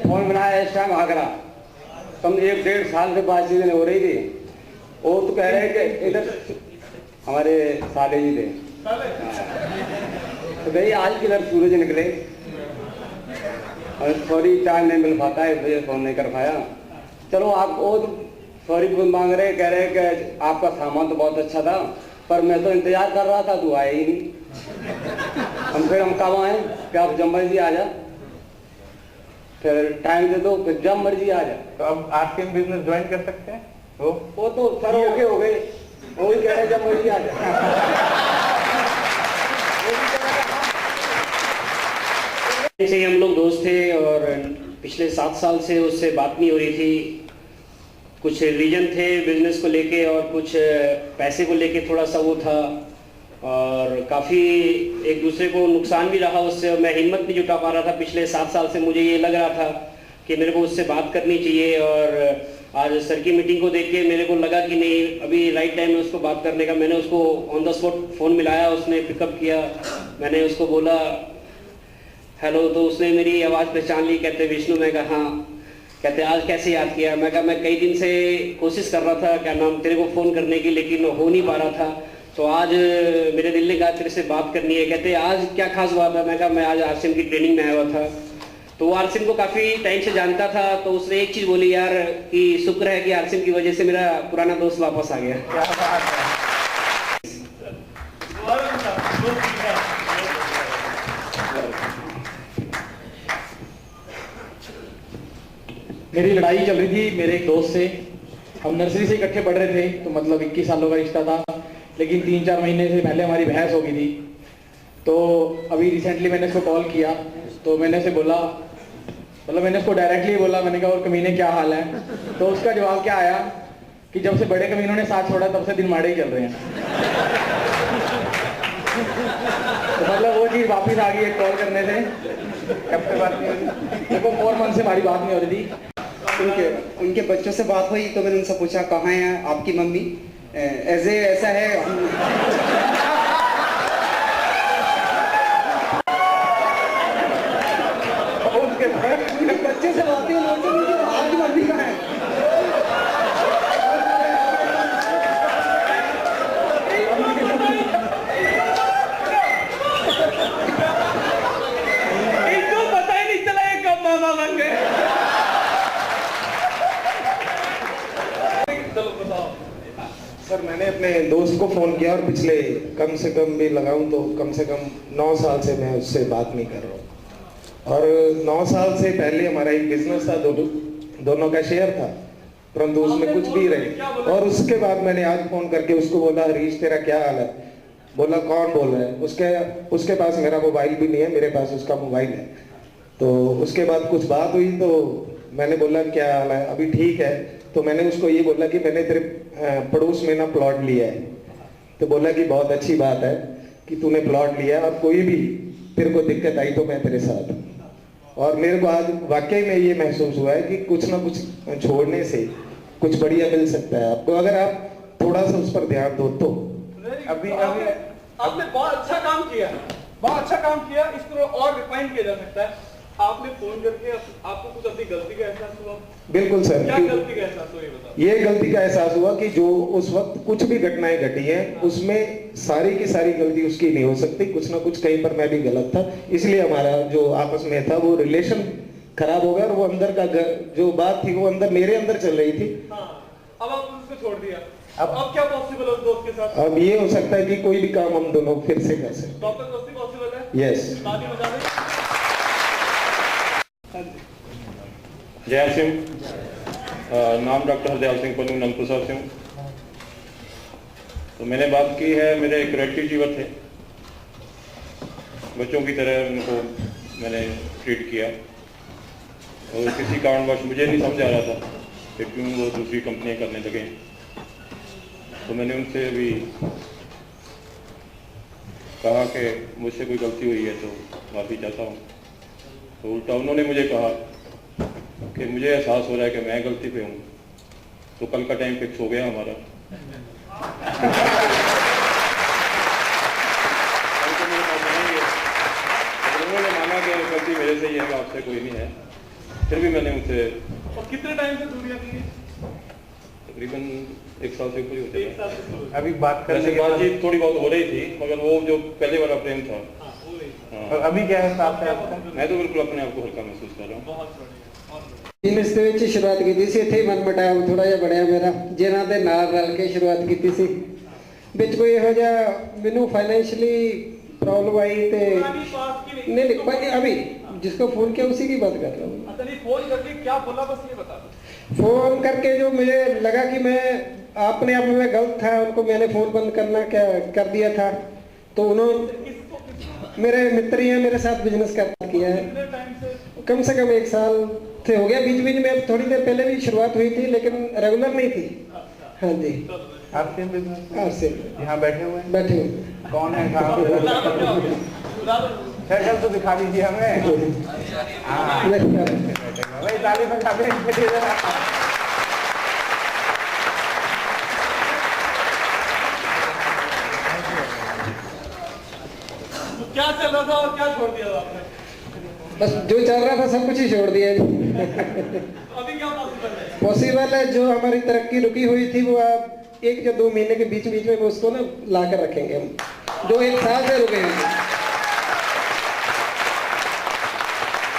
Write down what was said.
Phone बनाया इस time Agra, कम 1-1.5 साल से बातचीत हो रही थी। वो तो कह रहे कि इधर हमारे साले जी थे, तो भाई आज किधर सूरज निकले और सॉरी टाइम नहीं मिल पाता है, मुझे फोन नहीं कर पाया। चलो आप वो सॉरी मांग रहे, कह रहे कि आपका सामान तो बहुत अच्छा था पर मैं तो इंतजार कर रहा था, तू आया ही नहीं। हम कब आए कि आप जब मर्जी आ जा, फिर टाइम दे दो, फिर जब मर्जी आ जा। तो अब आरसीएम बिजनेस ज्वाइन कर सकते हैं? वो तो सर ओके हो गए, वो भी कह रहे जब मर्जी आ जा। से हम लोग दोस्त थे और पिछले 7 साल से उससे बात नहीं हो रही थी। कुछ रीजन थे बिजनेस को लेके और कुछ पैसे को लेके थोड़ा सा वो था, और काफ़ी एक दूसरे को नुकसान भी रहा उससे, और मैं हिम्मत नहीं जुटा पा रहा था। पिछले 7 साल से मुझे ये लग रहा था कि मेरे को उससे बात करनी चाहिए, और आज सर की मीटिंग को देख के मेरे को लगा कि नहीं, अभी राइट टाइम है उसको बात करने का। मैंने उसको ऑन द स्पॉट फ़ोन मिलाया, उसने पिकअप किया। मैंने उसको बोला हेलो, तो उसने मेरी आवाज़ पहचान ली। कहते विष्णु, मैं कहा हाँ। कहते आज कैसे याद किया? मैं कहा मैं कई दिन से कोशिश कर रहा था, क्या नाम, तेरे को फ़ोन करने की, लेकिन हो नहीं पा रहा था। तो आज मेरे दिल ने कहा तेरे से बात करनी है। कहते आज क्या खास बात है? मैं कहा मैं आज आरसीएम की ट्रेनिंग में आया हुआ था। तो वो आरसीएम को काफ़ी टाइम से जानता था, तो उसने एक चीज़ बोली यार कि शुक्र है कि आरसीएम की वजह से मेरा पुराना दोस्त वापस आ गया। मेरी लड़ाई चल रही थी मेरे एक दोस्त से। हम नर्सरी से इकट्ठे पढ़ रहे थे, तो मतलब 21 सालों का रिश्ता था, लेकिन 3-4 महीने से पहले हमारी बहस हो गई थी। तो अभी रिसेंटली मैंने उसको कॉल किया, तो मैंने उसे बोला, मतलब मैंने उसको डायरेक्टली बोला, मैंने कहा और कमीने क्या हाल है? तो उसका जवाब क्या आया कि जब से बड़े कमीनों ने साथ छोड़ा तब से दिन माड़े ही चल रहे हैं। तो मतलब वो चीज़ वापस आ गई एक कॉल करने से। कब से बात नहीं हुई? देखो 4 मंथ से हमारी बात नहीं हो रही थी। उनके बच्चों से बात हुई तो मैंने उनसे पूछा कहाँ है आपकी मम्मी? ऐसा है उनके बच्चे से बात हुई, आपकी मम्मी कहाँ है? इनको पता ही नहीं चला ये कब मामा बन गए। सर मैंने अपने दोस्त को फ़ोन किया और पिछले कम से कम भी लगाऊं तो कम से कम 9 साल से मैं उससे बात नहीं कर रहा हूँ। और 9 साल से पहले हमारा एक बिजनेस था, दोनों का शेयर था, परंतु उसमें कुछ भी रहे। और उसके बाद मैंने आज फ़ोन करके उसको बोला हरीश तेरा क्या हाल है? बोला कौन बोल रहा है? उसके पास मेरा मोबाइल भी नहीं है, मेरे पास उसका मोबाइल है। तो उसके बाद कुछ बात हुई तो मैंने बोला क्या हाल है? अभी ठीक है। तो मैंने उसको ये बोला कि मैंने तेरे पड़ोस में ना प्लॉट लिया है। तो बोला कि बहुत अच्छी बात है कि तूने प्लॉट लिया, और कोई भी तेरे को दिक्कत आई तो मैं तेरे साथ हूँ। और मेरे को आज वाकई में ये महसूस हुआ है कि कुछ ना कुछ छोड़ने से कुछ बढ़िया मिल सकता है आपको, अगर आप थोड़ा सा उस पर ध्यान दो तो। अभी आपने बहुत अच्छा काम किया, बहुत अच्छा काम किया। इसको और रिफाइन किया जा सकता है। आपने फोन करके आपको कुछ अपनी गलती का एहसास हुआ? बिल्कुल सर। क्या गलती का एहसास हुआ ये बताओ? ये गलती का एहसास हुआ कि जो उस वक्त कुछ भी घटनाएं घटी हैं उसमें सारी की सारी गलती उसकी नहीं हो सकती, कुछ ना कुछ कहीं पर मैं भी गलत था, इसलिए हमारा जो आपस में था वो रिलेशन खराब हो गया। और वो अंदर का जो बात थी वो अंदर मेरे अंदर चल रही थी। अब आप उसको छोड़ दिया, अब क्या पॉसिबल है उस दोस्त के साथ? अब ये हो सकता है कि कोई भी काम हम दोनों फिर से कर सकते। डॉक्टर दोस्ती पॉसिबल है? यस। ताली बजा दें। जय सिंह, नाम डॉक्टर हरदयाल सिंह पन्नू, नंदपुर से हूँ। तो मैंने बात की है, मेरे एक रिलेटिव जीवन थे, बच्चों की तरह उनको मैंने ट्रीट किया, और किसी कारणवश मुझे नहीं समझ आ रहा था कि क्यों वो दूसरी कंपनियां करने लगे। तो मैंने उनसे भी कहा कि मुझसे कोई गलती हुई है तो माफ़ी चाहता हूँ। तो उल्टा उन्होंने मुझे कहा कि मुझे एहसास हो रहा है कि मैं गलती पे हूँ, तो कल का टाइम फिक्स हो गया हमारा। उन्होंने माना कि गलती मेरे से ही है, आपसे कोई नहीं है। फिर भी मैंने उनसे और कितने टाइम से दूरियां की? तकरीबन 1 साल से ऊपर ही हो एक चुका साल से दूर। अभी बात करने वैसे के बाद बातचीत थोड़ी बहुत हो रही थी, मगर वो जो पहले वाला प्रेम था, हाँ, हो रही है। हाँ, और अभी क्या है साथ है आपका? मैं तो बिल्कुल अपने आप को हल्का महसूस कर रहा हूँ। बहुत बढ़िया, बहुत बढ़िया। रिश्ते ਵਿੱਚ ਸ਼ੁਰੂਆਤ ਕੀਤੀ ਸੀ, ਇੱਥੇ ਹੀ ਮਨ ਮਟਾਵ ਥੋੜਾ ਜਿਹਾ ਬਣਿਆ ਮੇਰਾ, ਜਿਨ੍ਹਾਂ ਦੇ ਨਾਲ ਰਲ ਕੇ ਸ਼ੁਰੂਆਤ ਕੀਤੀ ਸੀ। ਵਿੱਚ ਕੋਈ ਇਹੋ ਜਿਹਾ ਮੈਨੂੰ फाइनेंशियली प्रॉब्लम आई थे। पुरानी बात की नहीं। नहीं नहीं, अभी जिसको फोन किया उसी की बात कर रहा हूँ। अच्छा, नहीं फोन करके क्या बोला, बस ये बता दो। फोन करके जो मुझे लगा कि मैं अपने आप में गलत था, उनको मैंने फोन बंद करना क्या कर दिया था, तो उन्होंने मेरे मित्र ही हैं, मेरे साथ बिजनेस किया है। कितने टाइम से? कम से कम 1 साल से हो गया। बीच बीच में थोड़ी देर पहले भी शुरुआत हुई थी, लेकिन रेगुलर नहीं थी। हाँ जी, आपके बिजनेस आपसे यहाँ बैठे हुए हैं? बैठे हुए। कौन है, कहाँ पे? शक्ल तो दिखा दीजिए हमें। हाँ, भाई ताली बजा दें इसके लिए जरा। तो क्या चल रहा था और क्या छोड़ दिया था आपने? बस जो चल रहा था सब कुछ ही छोड़ दिया जी। तो अभी क्या पॉसिबल है? पॉसिबल है, जो हमारी तरक्की रुकी हुई थी वो आप 1 या 2 महीने के बीच बीच में उसको ना ला कर रखेंगे हम, जो 1 साल से रुके हुए थे।